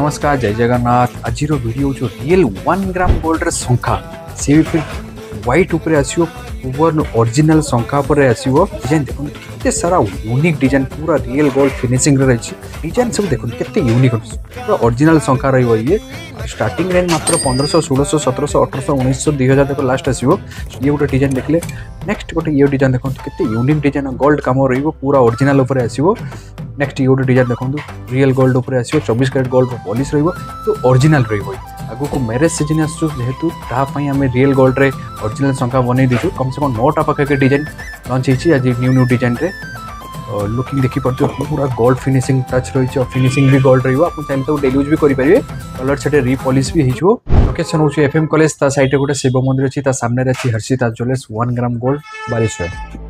नमस्कार जय जगन्नाथ। आज वीडियो जो रियल 1 ग्राम गोल्ड शंखा सी फिर व्हाइट ऊपर आसो पूर्ण ओरिजिनल शंखा पर आसो डिजाइन देखो केते सारा यूनिक डिजाइन पूरा रियल गोल्ड फिनिशिंग रे डिजाइन सब देखो केते यूनिक पूरा ओरिजिनल शंखा रहिबो। ये स्टार्टिंग रेंज मात्र 1500 1600 1700 1800 1900 2000 तक लास्ट आसो। ये गोटे डिजाइन देखले नेक्स्ट गोटे ये डिजाइन देखो केते यूनिक डिजाइन गोल्ड काम रहिबो पूरा ओरिजिनल ऊपर आसो। नेक्स्ट ये गोटे डिजाइन देखो रियल गोल्ड ऊपर आसो 24 कैरेट गोल्ड पॉलिश रहिबो तो ओरिजिनल रहिबो। आगु को मैरेज सीजन आसु जेहेतु तापाई आम रियल गोल्ड रे ओरिजिनल शंखा बनै दीचु कम से कम 9टा पाखे डिजाइन लॉन्च होइछि आज न्यू डिजाइन रे। लुकिंग देखि पड़तो पूरा गोल्ड फिनिशिंग टच रही फिनिशिंग भी गोल्ड रहिबो। आपण चाहे तो डेली यूज भी करि परिबे। कलर सेटे रीपॉलिश भी हिजो। लोकेशन होछि एफएम कॉलेज ता साइड रे गोटे शिव मंदिर अछि ता सामने रे अछि हर्षिता ज्वेलर्स 1 ग्राम गोल्ड 2200।